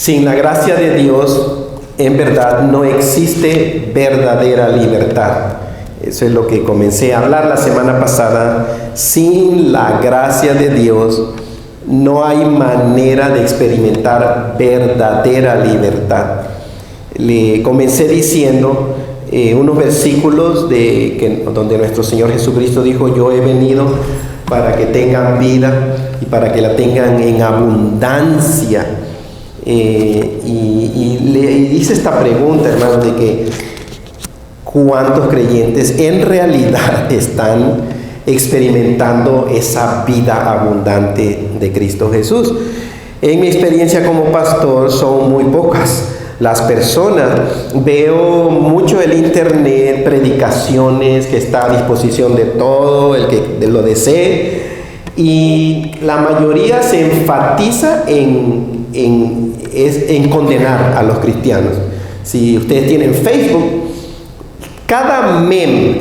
Sin la gracia de Dios, en verdad, no existe verdadera libertad. Eso es lo que comencé a hablar la semana pasada. Sin la gracia de Dios, no hay manera de experimentar verdadera libertad. Le comencé diciendo unos versículos donde nuestro Señor Jesucristo dijo: yo he venido para que tengan vida y para que la tengan en abundancia. Y hice esta pregunta, hermano, de que ¿cuántos creyentes en realidad están experimentando esa vida abundante de Cristo Jesús? En mi experiencia como pastor son muy pocas las personas. Veo mucho el internet, predicaciones que está a disposición de todo el que lo desee, y la mayoría se enfatiza en condenar a los cristianos. Si ustedes tienen Facebook, cada meme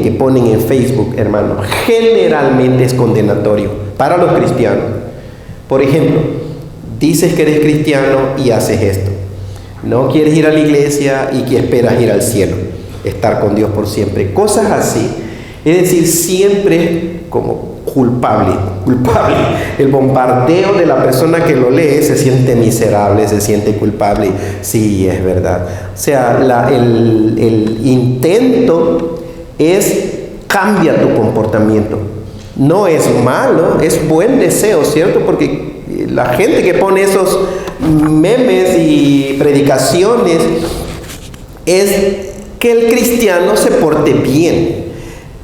que ponen en Facebook, hermano, generalmente es condenatorio para los cristianos. Por ejemplo, dices que eres cristiano y haces esto. No quieres ir a la iglesia y que esperas ir al cielo, estar con Dios por siempre. Cosas así. Es decir, siempre como culpable. El bombardeo de la persona que lo lee se siente miserable, se siente culpable. Sí, es verdad. O sea, el intento es: cambia tu comportamiento. No es malo, es buen deseo, ¿cierto? Porque la gente que pone esos memes y predicaciones es que el cristiano se porte bien,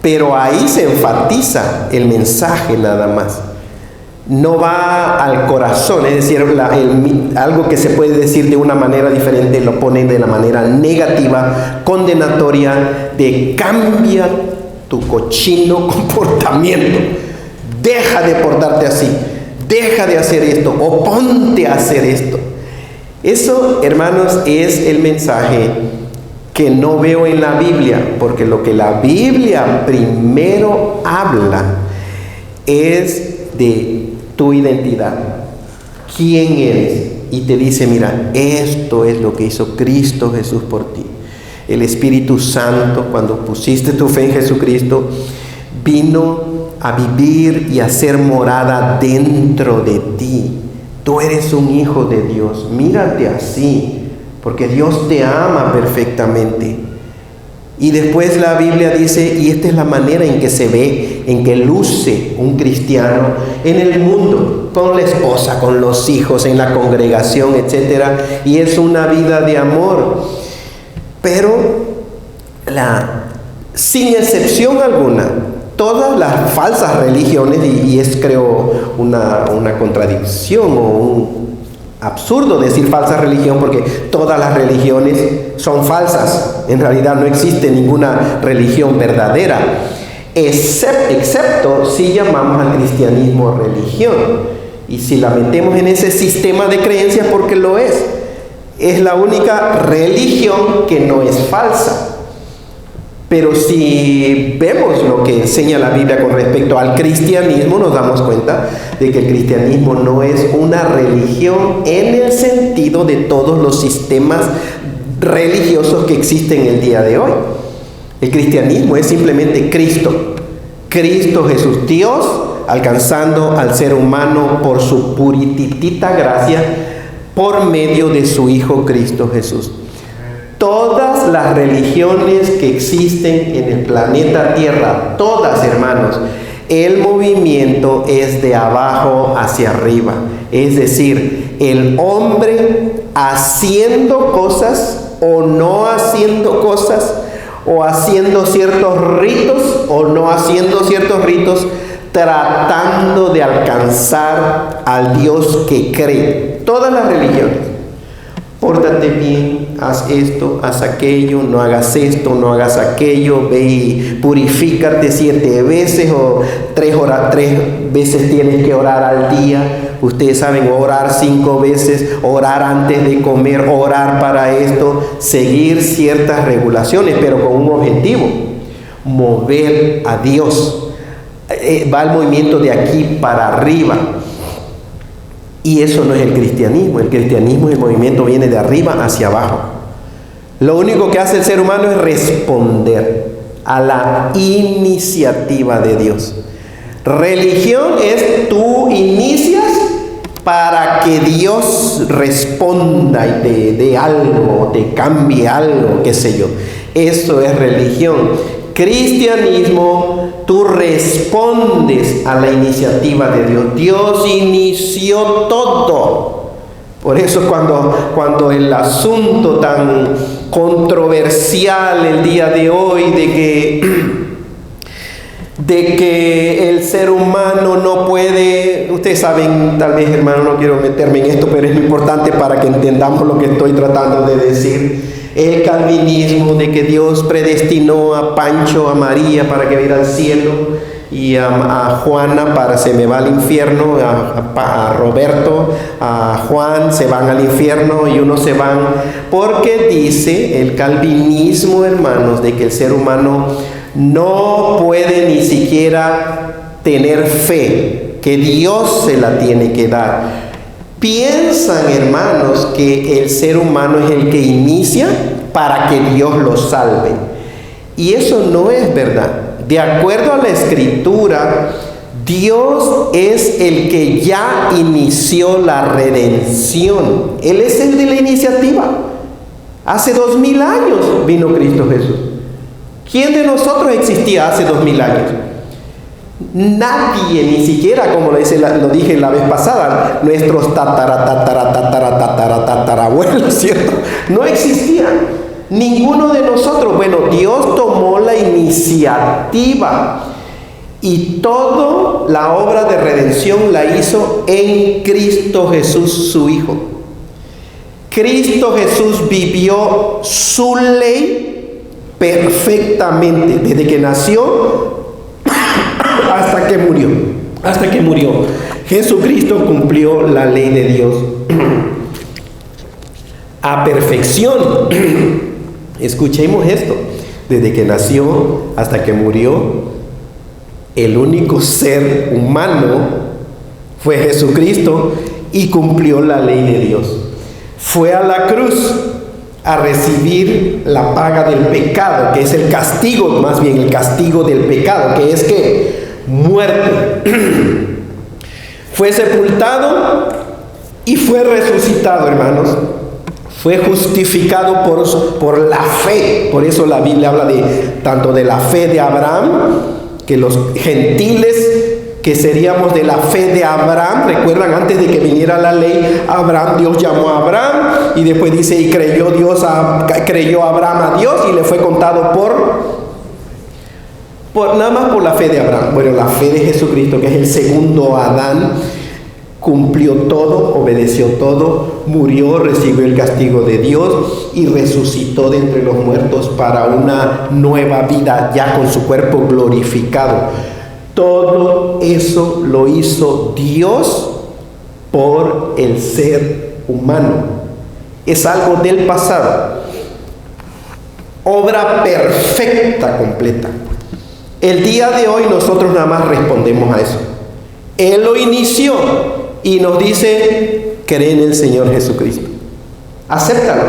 pero ahí se enfatiza el mensaje nada más. No va al corazón, es decir, algo que se puede decir de una manera diferente lo ponen de la manera negativa, condenatoria, de cambia tu cochino comportamiento, deja de portarte así, deja de hacer esto o ponte a hacer esto. Eso, hermanos, es el mensaje que no veo en la Biblia, porque lo que la Biblia primero habla es de tu identidad, quién eres, y te dice: mira, esto es lo que hizo Cristo Jesús por ti. El Espíritu Santo, cuando pusiste tu fe en Jesucristo, vino a vivir y a hacer morada dentro de ti. Tú eres un hijo de Dios, mírate así, porque Dios te ama perfectamente. Y después la Biblia dice, y esta es la manera en que se ve, en que luce un cristiano en el mundo, con la esposa, con los hijos, en la congregación, etc. Y es una vida de amor. Pero sin excepción alguna, todas las falsas religiones, y es creo una contradicción o un absurdo decir falsa religión, porque todas las religiones son falsas. En realidad no existe ninguna religión verdadera, excepto si llamamos al cristianismo religión, y si la metemos en ese sistema de creencias, porque lo es. Es la única religión que no es falsa. Pero si vemos lo que enseña la Biblia con respecto al cristianismo, nos damos cuenta de que el cristianismo no es una religión en el sentido de todos los sistemas religiosos que existen el día de hoy. El cristianismo es simplemente Cristo Jesús, Dios alcanzando al ser humano por su purititita gracia, por medio de su Hijo Cristo Jesús. Todas las religiones que existen en el planeta Tierra, todas, hermanos, el movimiento es de abajo hacia arriba. Es decir, el hombre haciendo cosas o no haciendo cosas, o haciendo ciertos ritos o no haciendo ciertos ritos, tratando de alcanzar al Dios que cree. Todas las religiones. Pórtate bien, haz esto, haz aquello, no hagas esto, no hagas aquello, ve y purifícate 7 veces o 3 veces tienes que orar al día. Ustedes saben, orar 5 veces, orar antes de comer, orar para esto, seguir ciertas regulaciones, pero con un objetivo: mover a Dios. Va el movimiento de aquí para arriba. Y eso no es el cristianismo. El cristianismo, el movimiento viene de arriba hacia abajo. Lo único que hace el ser humano es responder a la iniciativa de Dios. Religión es tú inicias para que Dios responda y te dé algo, te cambie algo, qué sé yo. Eso es religión. Cristianismo, tú respondes a la iniciativa de Dios. Dios inició todo. Por eso cuando el asunto tan controversial el día de hoy de que el ser humano no puede, ustedes saben, tal vez, hermano, no quiero meterme en esto, pero es importante para que entendamos lo que estoy tratando de decir. El calvinismo de que Dios predestinó a Pancho, a María para que vaya al cielo, y a Juana para se me va al infierno, a Roberto, a Juan se van al infierno y unos se van, porque dice el calvinismo, hermanos, de que el ser humano no puede ni siquiera tener fe, que Dios se la tiene que dar. Piensan, hermanos, que el ser humano es el que inicia para que Dios lo salve. Y eso no es verdad. De acuerdo a la Escritura, Dios es el que ya inició la redención. Él es el de la iniciativa. Hace 2000 años vino Cristo Jesús. ¿Quién de nosotros existía hace 2000 años? Nadie, ni siquiera, como lo dije la vez pasada, nuestros tatarabuelos, ¿cierto? No existían. Ninguno de nosotros. Bueno, Dios tomó la iniciativa y toda la obra de redención la hizo en Cristo Jesús, su Hijo. Cristo Jesús vivió su ley perfectamente, desde que nació hasta que murió. Hasta que murió. Jesucristo cumplió la ley de Dios a perfección. Escuchemos esto. Desde que nació hasta que murió, el único ser humano fue Jesucristo y cumplió la ley de Dios. Fue a la cruz a recibir la paga del pecado, que es el castigo, más bien el castigo del pecado, que es que muerte. Fue sepultado y fue resucitado, hermanos. Fue justificado por la fe. Por eso la Biblia habla tanto de la fe de Abraham, que los gentiles que seríamos de la fe de Abraham. Recuerdan, antes de que viniera la ley, Dios llamó a Abraham, y después dice, y creyó Abraham a Dios, y le fue contado nada más por la fe de Abraham. Bueno, la fe de Jesucristo, que es el segundo Adán, cumplió todo, obedeció todo, murió, recibió el castigo de Dios y resucitó de entre los muertos para una nueva vida, ya con su cuerpo glorificado. Todo eso lo hizo Dios por el ser humano. Es algo del pasado. Obra perfecta, completa. El día de hoy nosotros nada más respondemos a eso. Él lo inició y nos dice, cree en el Señor Jesucristo. Acéptalo.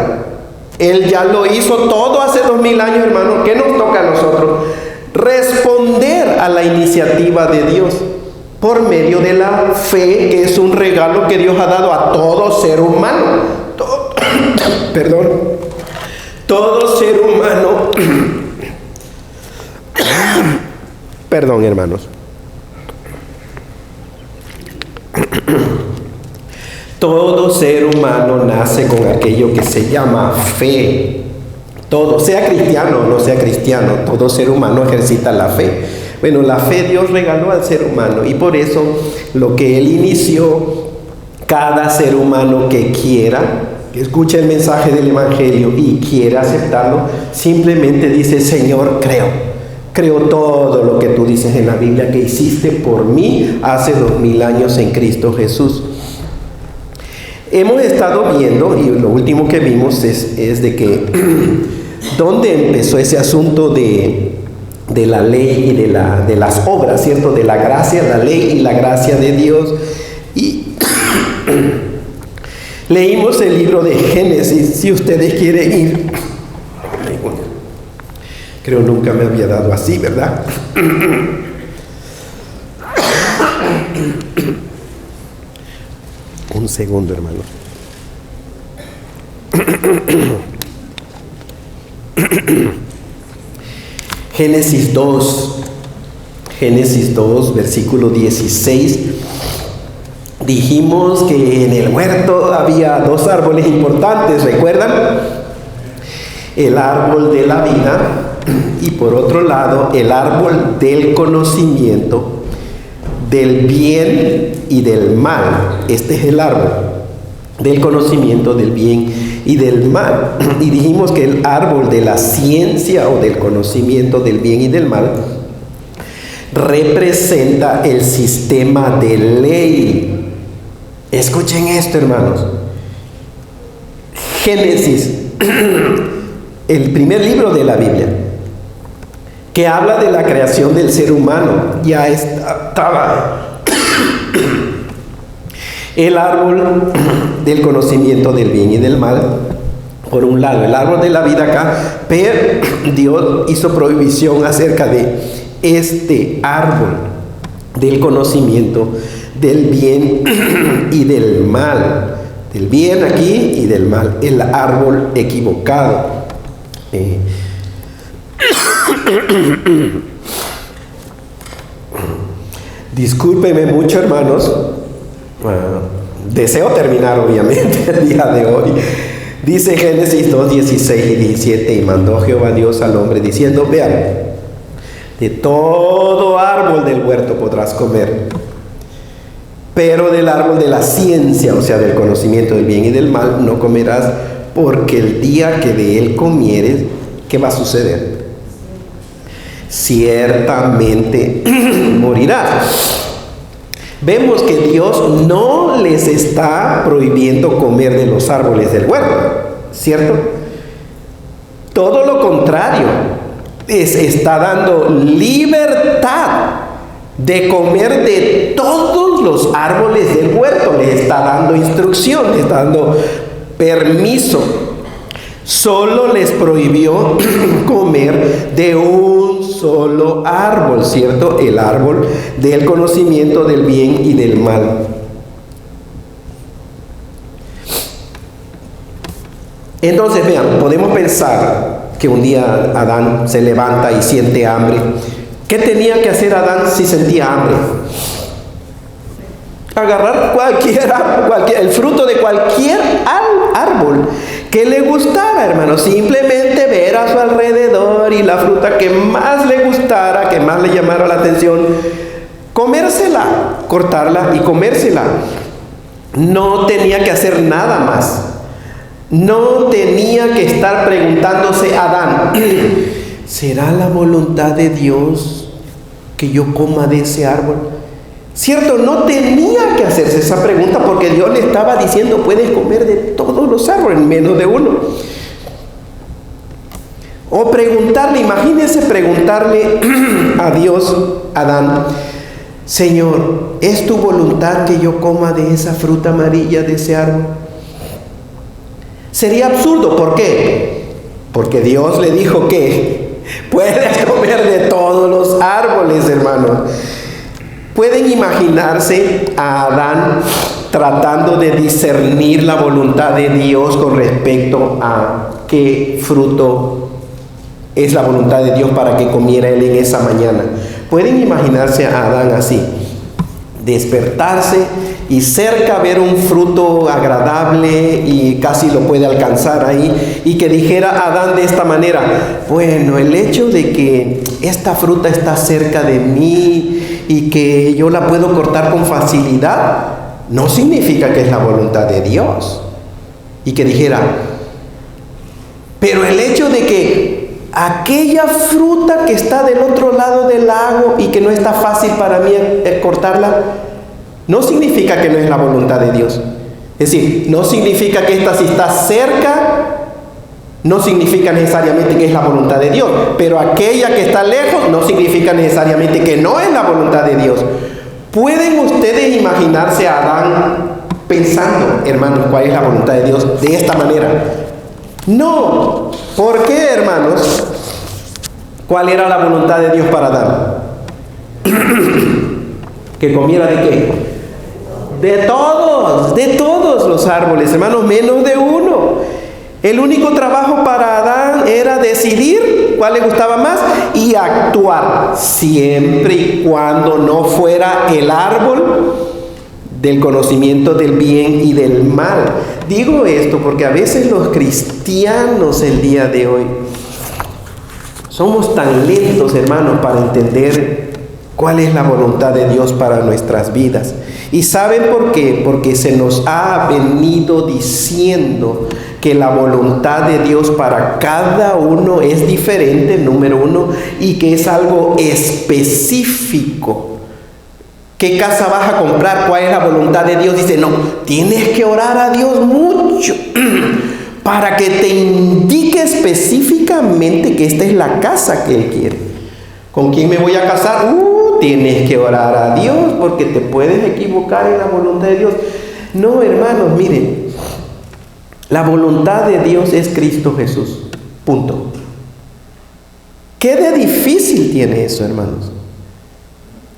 Él ya lo hizo todo hace 2000 años, hermano. ¿Qué nos toca a nosotros? Responder a la iniciativa de Dios por medio de la fe, que es un regalo que Dios ha dado a todo ser humano. Todo ser humano. Perdón, hermanos. Todo ser humano nace con aquello que se llama fe. Todo, sea cristiano o no sea cristiano, todo ser humano ejercita la fe. Bueno, la fe Dios regaló al ser humano, y por eso lo que Él inició, cada ser humano que quiera, que escuche el mensaje del Evangelio y quiera aceptarlo, simplemente dice, Señor, creo todo lo que tú dices en la Biblia que hiciste por mí hace 2000 años en Cristo Jesús. Hemos estado viendo, y lo último que vimos es de que ¿dónde empezó ese asunto de la ley y de las obras, ¿cierto? De la gracia, la ley y la gracia de Dios. Y Leímos el libro de Génesis, si ustedes quieren ir. Creo nunca me había dado así, ¿verdad? Un segundo, hermano. Génesis 2, versículo 16. Dijimos que en el huerto había dos árboles importantes, ¿recuerdan? El árbol de la vida y por otro lado el árbol del conocimiento del bien y del mal. Este es el árbol del conocimiento del bien y del mal. Y dijimos que el árbol de la ciencia o del conocimiento del bien y del mal representa el sistema de ley. Escuchen esto, hermanos. Génesis, el primer libro de la Biblia, que habla de la creación del ser humano, ya estaba el árbol del conocimiento del bien y del mal, por un lado, el árbol de la vida acá, pero Dios hizo prohibición acerca de este árbol del conocimiento del bien y del mal, del bien aquí y del mal, el árbol equivocado. Discúlpenme mucho, hermanos. Deseo terminar obviamente el día de hoy. Dice Génesis 2, 16 y 17: y mandó Jehová Dios al hombre diciendo: vean, de todo árbol del huerto podrás comer, pero del árbol de la ciencia, o sea, del conocimiento del bien y del mal, no comerás, porque el día que de él comieres, ¿qué va a suceder? Ciertamente morirás. Vemos que Dios no les está prohibiendo comer de los árboles del huerto, ¿cierto? Todo lo contrario, está dando libertad de comer de todos los árboles del huerto. Les está dando instrucción, les está dando permiso. Solo les prohibió comer de un solo árbol, ¿cierto? El árbol del conocimiento del bien y del mal. Entonces, vean, podemos pensar que un día Adán se levanta y siente hambre. ¿Qué tenía que hacer Adán si sentía hambre? Agarrar el fruto de cualquier árbol que le gustara, hermano. Simplemente ver a su alrededor y la fruta que más le gustara, que más le llamara la atención, comérsela, cortarla y comérsela. No tenía que hacer nada más. No tenía que estar preguntándose Adán: ¿será la voluntad de Dios que yo coma de ese árbol? ¿Cierto? No tenía que hacerse esa pregunta, porque Dios le estaba diciendo: puedes comer de todos los árboles, menos de uno. O preguntarle, imagínense preguntarle a Dios, Adán: Señor, ¿es tu voluntad que yo coma de esa fruta amarilla de ese árbol? Sería absurdo. ¿Por qué? Porque Dios le dijo que puedes comer de todos los árboles, hermanos. ¿Pueden imaginarse a Adán tratando de discernir la voluntad de Dios con respecto a qué fruto es la voluntad de Dios para que comiera él en esa mañana? ¿Pueden imaginarse a Adán así? Despertarse y cerca ver un fruto agradable y casi lo puede alcanzar ahí, y que dijera Adán de esta manera: bueno, el hecho de que esta fruta está cerca de mí y que yo la puedo cortar con facilidad, no significa que es la voluntad de Dios. Y que dijera: pero el hecho de que aquella fruta que está del otro lado del lago y que no está fácil para mí cortarla, no significa que no es la voluntad de Dios. Es decir, no significa que esta, si está cerca, no significa necesariamente que es la voluntad de Dios, pero aquella que está lejos no significa necesariamente que no es la voluntad de Dios. ¿Pueden ustedes imaginarse a Adán pensando pensando, hermanos, cuál es la voluntad de Dios de esta manera. No. ¿Por qué, hermanos? ¿Cuál era la voluntad de Dios para Adán? ¿Que comiera de qué? De todos los árboles, hermanos, menos de uno. El único trabajo para Adán era decidir cuál le gustaba más y actuar, siempre y cuando no fuera el árbol del conocimiento del bien y del mal. Digo esto porque a veces los cristianos el día de hoy somos tan lentos, hermanos, para entender cuál es la voluntad de Dios para nuestras vidas. ¿Y saben por qué? Porque se nos ha venido diciendo que la voluntad de Dios para cada uno es diferente, número uno, y que es algo específico. ¿Qué casa vas a comprar? ¿Cuál es la voluntad de Dios? Dice, no, tienes que orar a Dios mucho para que te indique específicamente que esta es la casa que Él quiere. ¿Con quién me voy a casar? Tienes que orar a Dios porque te puedes equivocar en la voluntad de Dios. No, hermanos, miren, la voluntad de Dios es Cristo Jesús. Punto. ¿Qué de difícil tiene eso, hermanos?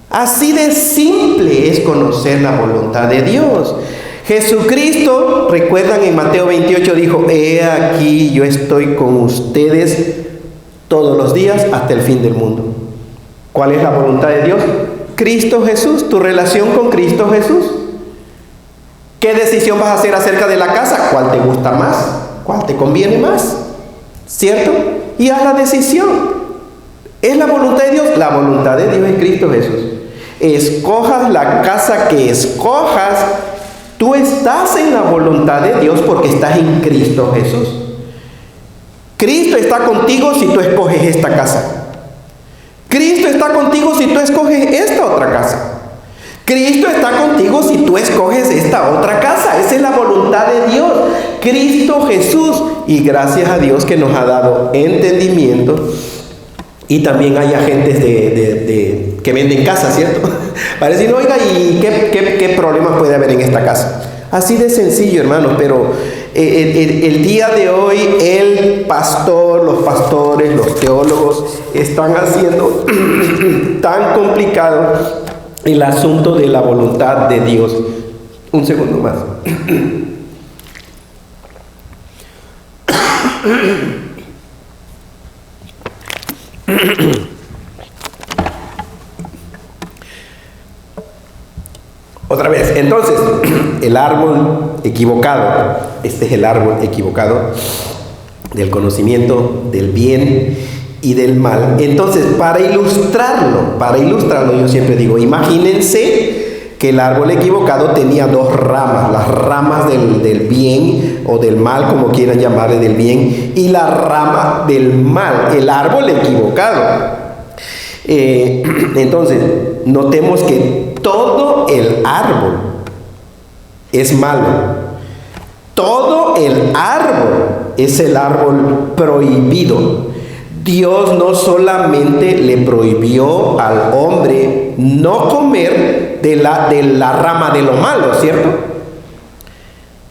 Así de simple es conocer la voluntad de Dios. Jesucristo, recuerdan en Mateo 28, dijo, he aquí yo estoy con ustedes todos los días hasta el fin del mundo. ¿Cuál es la voluntad de Dios? Cristo Jesús, tu relación con Cristo Jesús. ¿Qué decisión vas a hacer acerca de la casa? ¿Cuál te gusta más? ¿Cuál te conviene más? ¿Cierto? Y haz la decisión. ¿Es la voluntad de Dios? La voluntad de Dios es Cristo Jesús. Escojas la casa que escojas, tú estás en la voluntad de Dios porque estás en Cristo Jesús. Cristo está contigo si tú escoges esta casa. Cristo está contigo si tú escoges esta otra casa. Cristo está contigo si tú escoges esta otra casa. Esa es la voluntad de Dios. Cristo Jesús. Y gracias a Dios que nos ha dado entendimiento. Y también hay agentes que venden casas, ¿cierto? Para decir, oiga, ¿y qué problemas puede haber en esta casa? Así de sencillo, hermanos, pero el día de hoy el pastor, los pastores, los teólogos están haciendo tan complicado el asunto de la voluntad de Dios. Un segundo más. Otra vez, entonces, el árbol equivocado, este es el árbol equivocado del conocimiento del bien y del mal. Entonces, para ilustrarlo, yo siempre digo, imagínense que el árbol equivocado tenía dos ramas, las ramas del bien o del mal, como quieran llamarle, del bien, y la rama del mal, el árbol equivocado. Entonces, notemos que todo el árbol es malo. Todo el árbol es el árbol prohibido. Dios no solamente le prohibió al hombre no comer de la rama de lo malo, ¿cierto?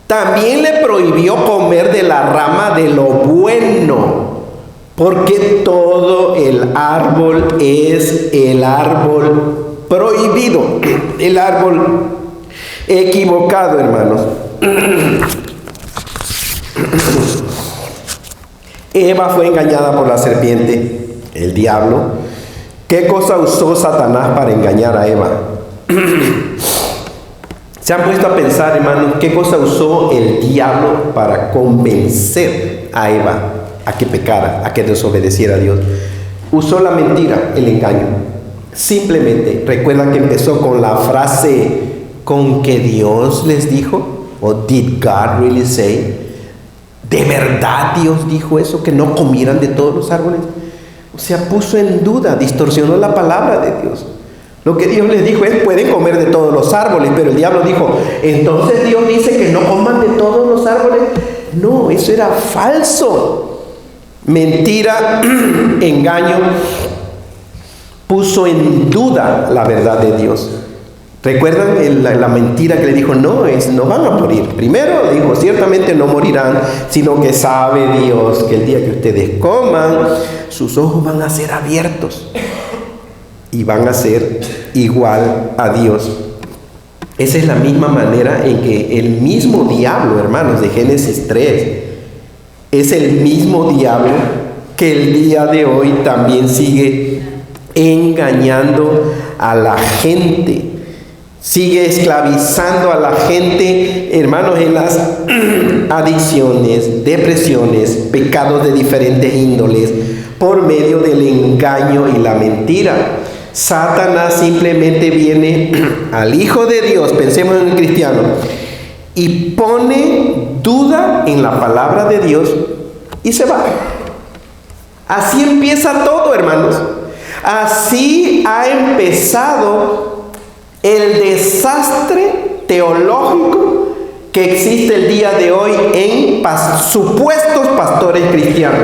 También le prohibió comer de la rama de lo bueno. Porque todo el árbol es el árbol prohibido, el árbol equivocado, hermanos. Eva fue engañada por la serpiente, el diablo. ¿Qué cosa usó Satanás para engañar a Eva? ¿Se han puesto a pensar, hermanos, qué cosa usó el diablo para convencer a Eva a que pecara, a que desobedeciera a Dios? Usó la mentira, el engaño. Simplemente, recuerdan que empezó con la frase, ¿con que Dios les dijo? ¿O did God really say? ¿De verdad Dios dijo eso, que no comieran de todos los árboles? O sea, puso en duda, distorsionó la palabra de Dios. Lo que Dios les dijo es, pueden comer de todos los árboles, pero el diablo dijo, entonces Dios dice que no coman de todos los árboles. No, eso era falso. Mentira, engaño, puso en duda la verdad de Dios. ¿Recuerdan la mentira que le dijo? No van a morir. Primero le dijo, ciertamente no morirán, sino que sabe Dios que el día que ustedes coman, sus ojos van a ser abiertos y van a ser igual a Dios. Esa es la misma manera en que el mismo diablo, hermanos, de Génesis 3, es el mismo diablo que el día de hoy también sigue engañando a la gente. Sigue esclavizando a la gente, hermanos, en las adicciones, depresiones, pecados de diferentes índoles, por medio del engaño y la mentira. Satanás simplemente viene al Hijo de Dios, pensemos en un cristiano, y pone duda en la palabra de Dios y se va. Así empieza todo, hermanos. Así ha empezado el desastre teológico que existe el día de hoy en supuestos pastores cristianos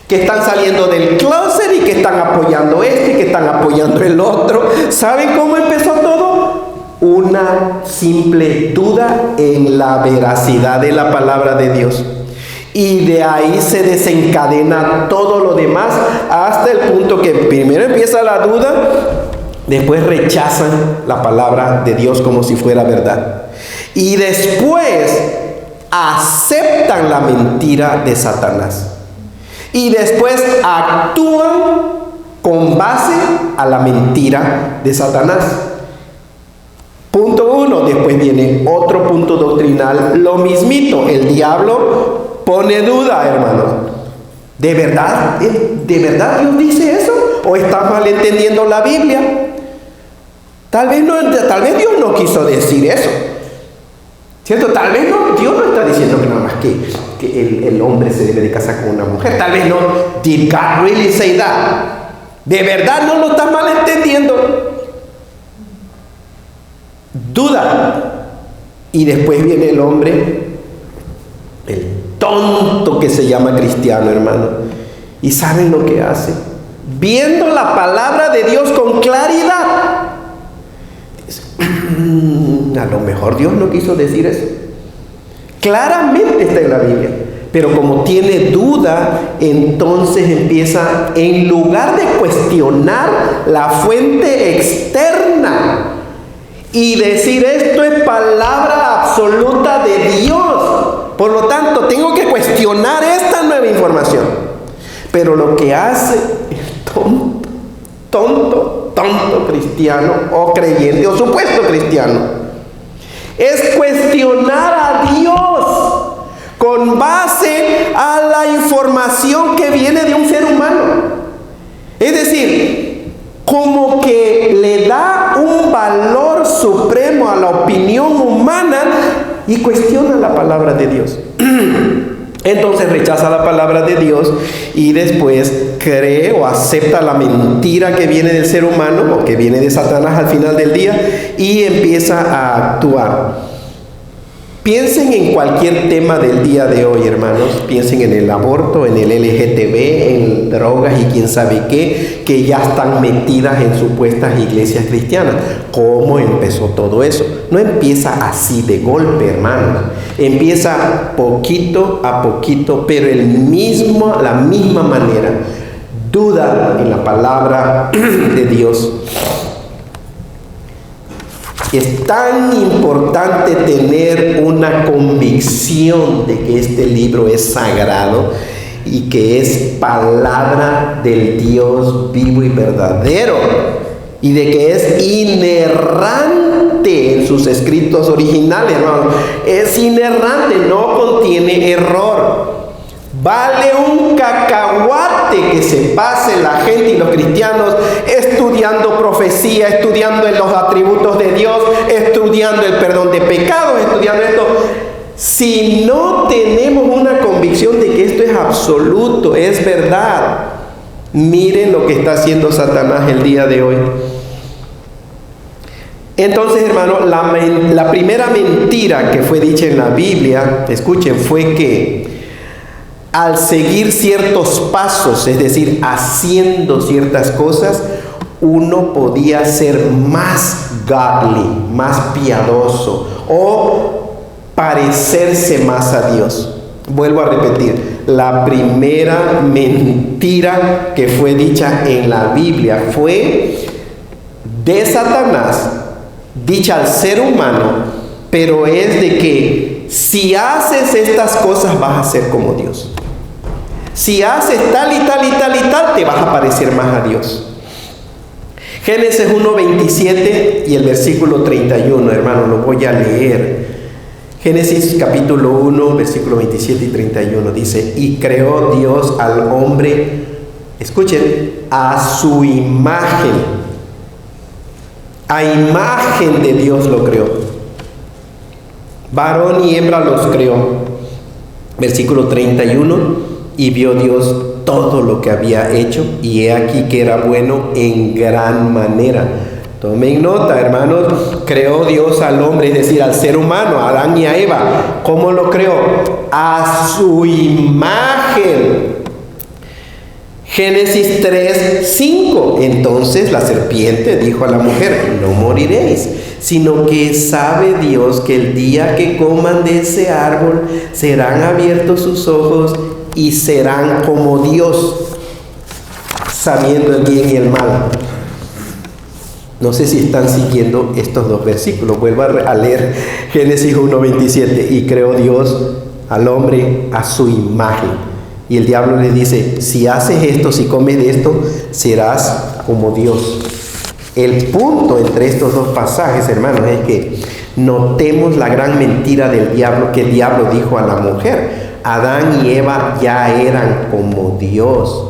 que están saliendo del closet y que están apoyando y que están apoyando el otro. ¿Saben cómo empezó todo? Una simple duda en la veracidad de la palabra de Dios. Y de ahí se desencadena todo lo demás hasta el punto que primero empieza la duda, después rechazan la palabra de Dios como si fuera verdad. Y después aceptan la mentira de Satanás. Y después actúan con base a la mentira de Satanás. Punto 1. Después viene otro punto doctrinal, lo mismito. El diablo pone duda, hermanos. ¿De verdad Dios dice eso? ¿O estás malentendiendo la Biblia? Tal vez Dios no quiso decir eso, ¿cierto? Tal vez Dios no está diciendo que nada más que el hombre se debe de casar con una mujer. Tal vez no. Did God really say that? ¿De verdad no lo estás malentendiendo? Duda. Y después viene el hombre, el tonto que se llama cristiano, hermano. ¿Y saben lo que hace? Viendo la palabra de Dios con claridad, a lo mejor Dios no quiso decir eso. Claramente está en la Biblia, pero como tiene duda, entonces empieza, en lugar de cuestionar la fuente externa y decir esto es palabra absoluta de Dios, por lo tanto tengo que cuestionar esta nueva información. Pero lo que hace el tonto cristiano o creyente o supuesto cristiano es cuestionar a Dios con base a la información que viene de un ser humano. Es decir, como que le da un valor supremo a la opinión humana y cuestiona la palabra de Dios. Entonces rechaza la palabra de Dios y después cree o acepta la mentira que viene del ser humano o que viene de Satanás al final del día y empieza a actuar. Piensen en cualquier tema del día de hoy, hermanos. Piensen en el aborto, en el LGTB, en drogas y quién sabe qué, que ya están metidas en supuestas iglesias cristianas. ¿Cómo empezó todo eso? No empieza así de golpe, hermanos. Empieza poquito a poquito, pero la misma manera. Duda en la palabra de Dios. Es tan importante tener una convicción de que este libro es sagrado y que es palabra del Dios vivo y verdadero, y de que es inerrante en sus escritos originales, hermano. Es inerrante, no contiene error. Vale un cacahuate que se pase la gente y los cristianos estudiando profecía, estudiando los atributos de Dios, estudiando el perdón de pecados, estudiando esto. Si no tenemos una convicción de que esto es absoluto, es verdad, miren lo que está haciendo Satanás el día de hoy. Entonces, hermano, la primera mentira que fue dicha en la Biblia, escuchen, fue que al seguir ciertos pasos, es decir, haciendo ciertas cosas, uno podía ser más godly, más piadoso o parecerse más a Dios. Vuelvo a repetir, la primera mentira que fue dicha en la Biblia fue de Satanás, dicha al ser humano, pero es de que si haces estas cosas vas a ser como Dios. Si haces tal y tal y tal y tal, te vas a parecer más a Dios. Génesis 1:27 y el versículo 31, hermano, lo voy a leer. Génesis capítulo 1, versículo 27 y 31 dice: y creó Dios al hombre, escuchen, a su imagen. A imagen de Dios lo creó. Varón y hembra los creó. Versículo 31, y vio Dios todo lo que había hecho, y he aquí que era bueno en gran manera. Tomen nota, hermanos, creó Dios al hombre, es decir, al ser humano, a Adán y a Eva. ¿Cómo lo creó? A su imagen. Génesis 3:5. Entonces la serpiente dijo a la mujer: no moriréis, sino que sabe Dios que el día que coman de ese árbol serán abiertos sus ojos y serán como Dios, sabiendo el bien y el mal. No sé si están siguiendo estos dos versículos. Vuelvo a leer Génesis 1:27. Y creó Dios al hombre a su imagen. Y el diablo le dice: si haces esto, si comes de esto, serás como Dios. El punto entre estos dos pasajes, hermanos, es que notemos la gran mentira del diablo, que el diablo dijo a la mujer. Adán y Eva ya eran como Dios.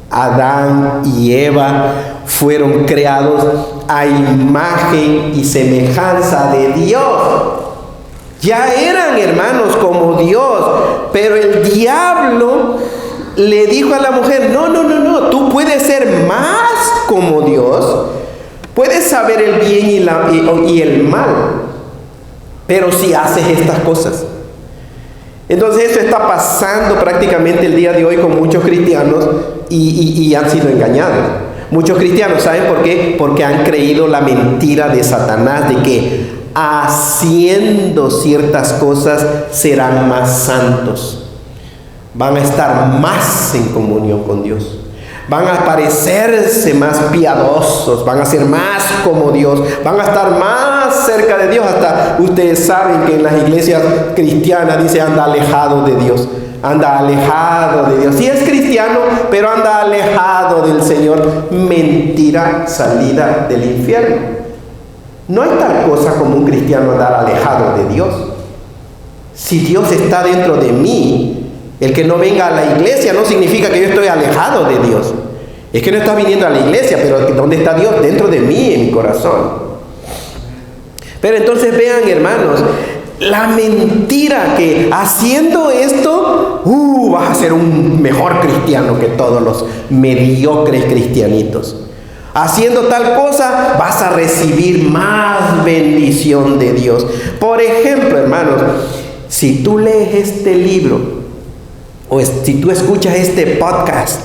Adán y Eva fueron creados a imagen y semejanza de Dios. Ya eran, hermanos, como Dios. Pero el diablo le dijo a la mujer: no, tú puedes ser más como Dios. Puedes saber el bien y el mal, pero si haces estas cosas. Entonces esto está pasando prácticamente el día de hoy con muchos cristianos y han sido engañados. Muchos cristianos, ¿saben por qué? Porque han creído la mentira de Satanás de que haciendo ciertas cosas serán más santos. Van a estar más en comunión con Dios. Van a parecerse más piadosos, van a ser más como Dios, van a estar más cerca de Dios. Hasta ustedes saben que en las iglesias cristianas dice: anda alejado de Dios, anda alejado de Dios. Sí es cristiano, pero anda alejado del Señor. Mentira salida del infierno. No hay tal cosa como un cristiano andar alejado de Dios. Si Dios está dentro de mí, el que no venga a la iglesia no significa que yo estoy alejado de Dios. Es que no estás viniendo a la iglesia, pero ¿dónde está Dios? Dentro de mí, en mi corazón. Pero entonces vean, hermanos, la mentira que haciendo esto, vas a ser un mejor cristiano que todos los mediocres cristianitos. Haciendo tal cosa, vas a recibir más bendición de Dios. Por ejemplo, hermanos, si tú lees este libro, o si tú escuchas este podcast,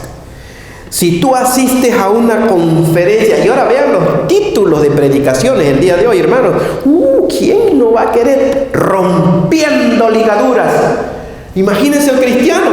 si tú asistes a una conferencia, y ahora vean los títulos de predicaciones el día de hoy, hermanos. ¿Quién no va a querer? Rompiendo ligaduras. Imagínense el cristiano: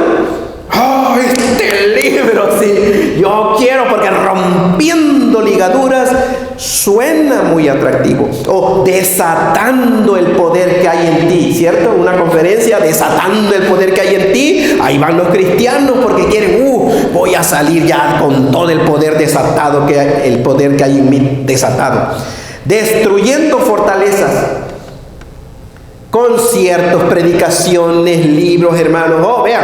este libro, sí, yo quiero, porque rompiendo ligaduras suena muy atractivo. O desatando el poder que hay en ti, ¿cierto? Una conferencia desatando el poder que hay en ti. Ahí van los cristianos porque quieren, voy a salir ya con todo el poder desatado, el poder que hay en mí desatado. Destruyendo fortalezas. Conciertos, predicaciones, libros, hermanos. Vean,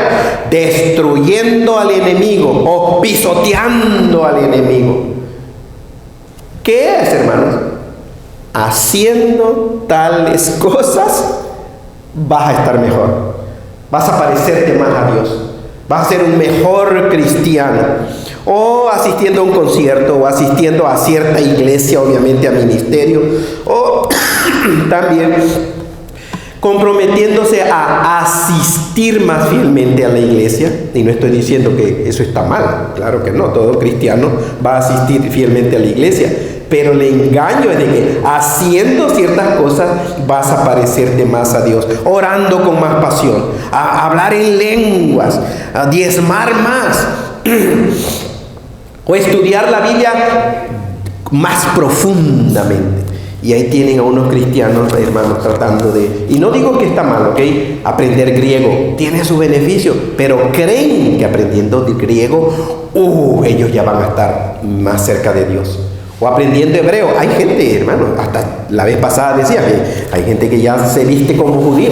destruyendo al enemigo o pisoteando al enemigo. ¿Qué es, hermanos? Haciendo tales cosas vas a estar mejor. Vas a parecerte más a Dios. Vas a ser un mejor cristiano. O asistiendo a un concierto, o asistiendo a cierta iglesia, obviamente a ministerio. O también comprometiéndose a asistir más fielmente a la iglesia. Y no estoy diciendo que eso está mal, claro que no, todo cristiano va a asistir fielmente a la iglesia, pero el engaño es de que haciendo ciertas cosas vas a parecerte más a Dios, orando con más pasión, a hablar en lenguas, a diezmar más, o estudiar la Biblia más profundamente. Y ahí tienen a unos cristianos, hermanos, tratando de... Y no digo que está mal, ¿ok? Aprender griego tiene su beneficio, pero creen que aprendiendo griego, ellos ya van a estar más cerca de Dios. O aprendiendo hebreo. Hay gente, hermano, hasta la vez pasada decía que hay gente que ya se viste como judío.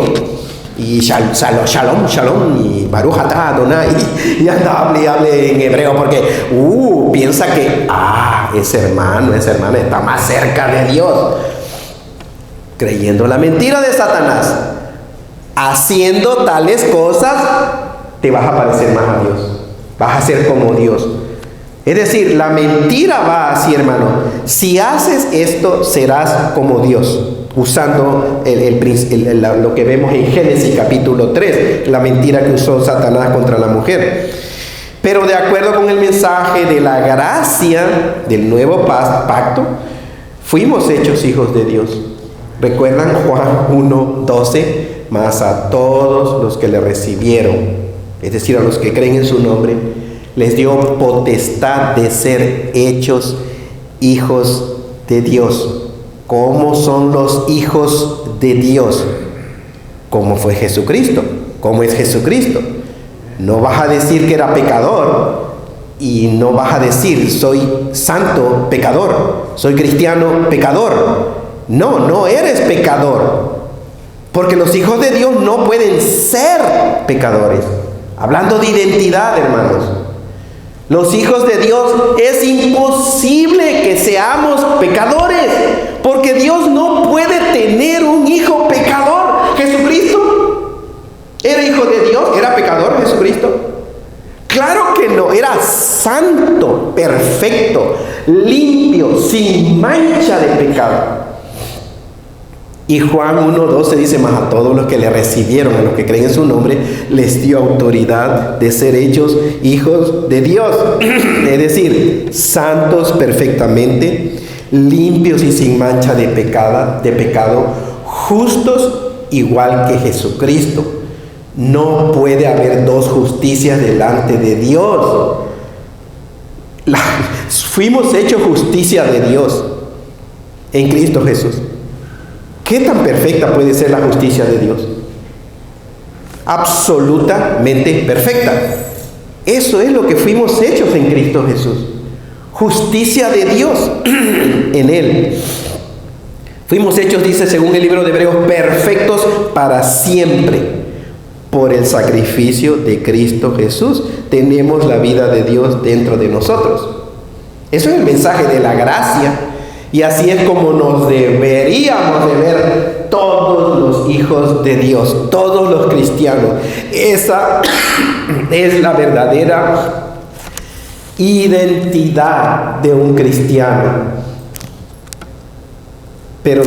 Y shalom, y Baruch atah Adonai, y anda, hable en hebreo, porque piensa que, ese hermano, esa hermana está más cerca de Dios. Creyendo la mentira de Satanás, haciendo tales cosas, te vas a parecer más a Dios, vas a ser como Dios. Es decir, la mentira va así, hermano: si haces esto, serás como Dios. Usando lo que vemos en Génesis capítulo 3, la mentira que usó Satanás contra la mujer. Pero de acuerdo con el mensaje de la gracia del nuevo pacto, fuimos hechos hijos de Dios. ¿Recuerdan Juan 1:12? Mas a todos los que le recibieron, es decir, a los que creen en su nombre, les dio potestad de ser hechos hijos de Dios. ¿Cómo son los hijos de Dios? ¿Cómo fue Jesucristo? ¿Cómo es Jesucristo? No vas a decir que era pecador y no vas a decir soy santo pecador, soy cristiano pecador. No eres pecador, porque los hijos de Dios no pueden ser pecadores. Hablando de identidad, hermanos, los hijos de Dios es imposible que seamos pecadores, porque Dios no puede tener un hijo pecador. Jesucristo era hijo de Dios, era pecador Jesucristo. Claro que no, era santo, perfecto, limpio, sin mancha de pecado. Y Juan 1:12 dice: mas a todos los que le recibieron, a los que creen en su nombre, les dio autoridad de ser hechos hijos de Dios. Es decir, santos perfectamente, limpios y sin mancha de pecado, justos igual que Jesucristo. No puede haber dos justicias delante de Dios. Fuimos hechos justicia de Dios en Cristo Jesús. ¿Qué tan perfecta puede ser la justicia de Dios? Absolutamente perfecta. Eso es lo que fuimos hechos en Cristo Jesús. Justicia de Dios en Él. Fuimos hechos, dice según el libro de Hebreos, perfectos para siempre. Por el sacrificio de Cristo Jesús tenemos la vida de Dios dentro de nosotros. Eso es el mensaje de la gracia. Y así es como nos deberíamos de ver todos los hijos de Dios, todos los cristianos. Esa es la verdadera identidad de un cristiano. Pero